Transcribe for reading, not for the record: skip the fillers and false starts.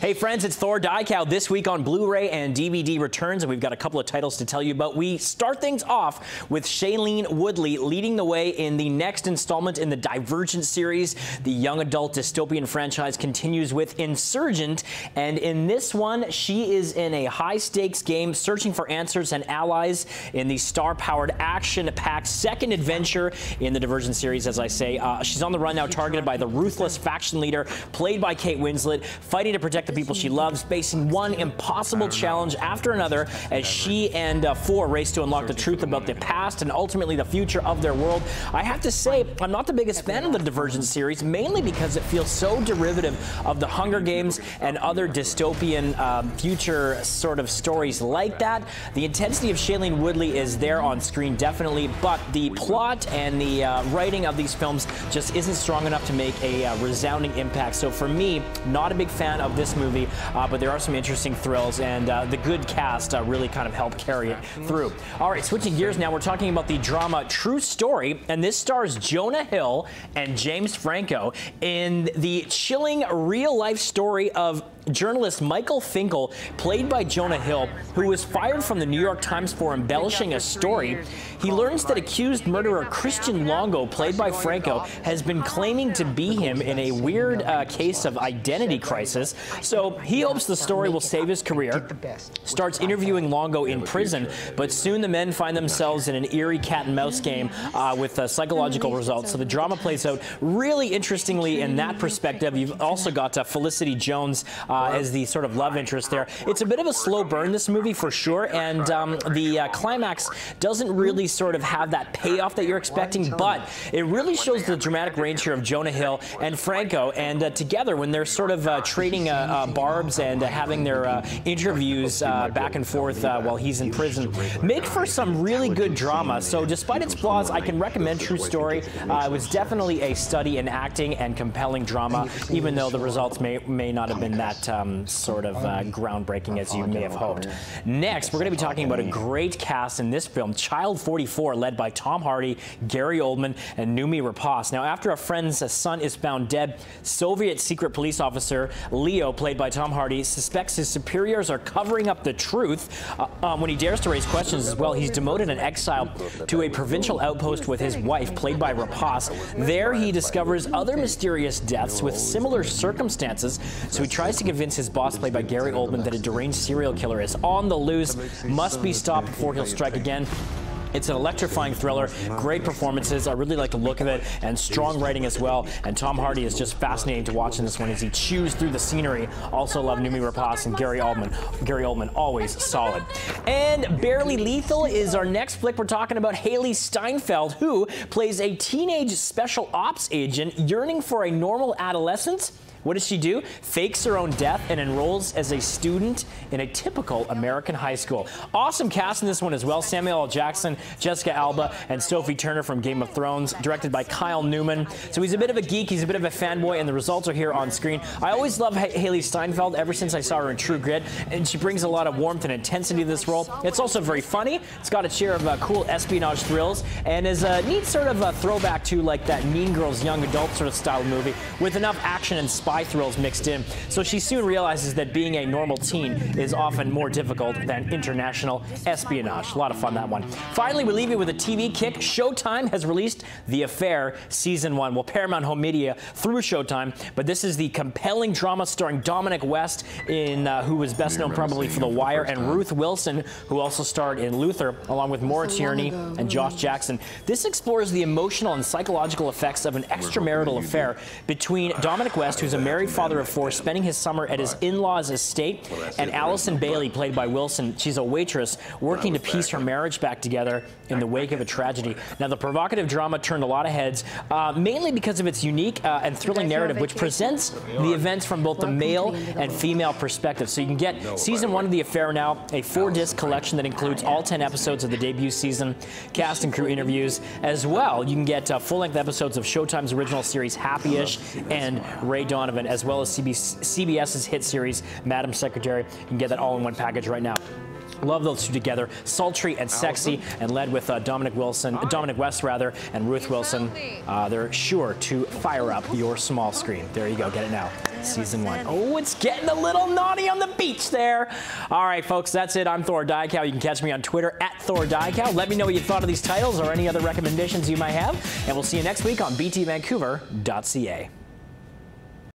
Hey friends, it's Thor Cow. This week on Blu-ray and DVD returns, and we've got a couple of titles to tell you about. We start things off with Shailene Woodley leading the way in the next installment in the Divergent series. The young adult dystopian franchise continues with Insurgent, and in this one, she is in a high-stakes game searching for answers and allies in the star-powered, action-packed second adventure in the Divergent series, as I say. She's on the run now, targeted by the ruthless faction leader, played by Kate Winslet, fighting to protect the people she loves, facing one impossible challenge after another as she and Thor race to unlock the truth about the past and ultimately the future of their world. I have to say, I'm not the biggest fan of the Divergent series, mainly because it feels so derivative of the Hunger Games and other dystopian future sort of stories like that. The intensity of Shailene Woodley is there on screen, definitely, but the plot and the writing of these films just isn't strong enough to make a resounding impact. So for me, not a big fan of this movie, but there are some interesting thrills, and the good cast really kind of help carry it through. All right, switching gears now, we're talking about the drama True Story, and this stars Jonah Hill and James Franco in the chilling real-life story of journalist Michael Finkel, played by Jonah Hill, who was fired from the New York Times for embellishing a story. He learns that accused murderer Christian Longo, played by Franco, has been claiming to be him in a weird case of identity crisis. So he hopes the story will save his career, starts interviewing Longo in prison, but soon the men find themselves in an eerie cat-and-mouse game with psychological results. So the drama plays out really interestingly in that perspective. You've also got Felicity Jones as the sort of love interest there. It's a bit of a slow burn, this movie, for sure, and the climax doesn't really sort of have that payoff that you're expecting, but it really shows the dramatic range here of Jonah Hill and Franco, and together when they're sort of trading barbs and having their interviews back and forth while he's in prison, make for some really good drama. So despite its flaws, I can recommend True Story. It was definitely a study in acting and compelling drama, even though the results may not have been that sort of groundbreaking as you may have hoped. Next, we're going to be talking about a great cast in this film, Child 44, led by Tom Hardy, Gary Oldman, and Noomi Rapace. Now, after a friend's son is found dead, Soviet secret police officer Leo, played by Tom Hardy, suspects his superiors are covering up the truth. When he dares to raise questions as well, he's demoted and exiled to a provincial outpost with his wife, played by Rapace. There, he discovers other mysterious deaths with similar circumstances, so he tries to convince his boss, played by Gary Oldman, that a deranged serial killer is on the loose, must be stopped before he'll strike again. It's an electrifying thriller, great performances, I really like the look of it, and strong writing as well, and Tom Hardy is just fascinating to watch in this one as he chews through the scenery. Also love Noomi Rapace and Gary Oldman, always solid. And Barely Lethal is our next flick. We're talking about Haley Steinfeld, who plays a teenage special ops agent yearning for a normal adolescence. What does she do? Fakes her own death and enrolls as a student in a typical American high school. Awesome cast in this one as well. Samuel L. Jackson, Jessica Alba, and Sophie Turner from Game of Thrones, directed by Kyle Newman. So he's a bit of a geek, he's a bit of a fanboy, and the results are here on screen. I always love Haley Steinfeld ever since I saw her in True Grit, and she brings a lot of warmth and intensity to this role. It's also very funny. It's got a share of cool espionage thrills, and is a neat sort of a throwback to like that Mean Girls young adult sort of style movie with enough action and spy thrills mixed in. So she soon realizes that being a normal teen is often more difficult than international espionage. A lot of fun, that one. Finally, we leave you with a TV kick. Showtime has released The Affair Season 1. Well, Paramount Home Media through Showtime, but this is the compelling drama starring Dominic West, who was best known probably for The Wire, and Ruth Wilson, who also starred in Luther, along with Maura Tierney and Josh Jackson. This explores the emotional and psychological effects of an extramarital affair between Dominic West, who's a married father of four, spending his summer at his in-laws' estate, and Allison Bailey, played by Wilson. She's a waitress working to piece her marriage back together in the wake of a tragedy. Now, the provocative drama turned a lot of heads, mainly because of its unique and thrilling narrative, which presents the events from both the male and female perspective. So you can get Season 1 of The Affair now, a 4-disc collection that includes all 10 episodes of the debut season, cast and crew interviews. As well, you can get full-length episodes of Showtime's original series Happy-ish and Ray Donovan, as well as CBS's hit series Madam Secretary. You can get that all in one package right now. Love those two together, sultry and sexy, and led with Dominic West, and Ruth Wilson. They're sure to fire up your small screen. There you go, get it now. Season 1. Oh, it's getting a little naughty on the beach there. All right, folks, that's it. I'm Thor Diacow. You can catch me on Twitter at Thor Diacow. Let me know what you thought of these titles or any other recommendations you might have, and we'll see you next week on btvancouver.ca.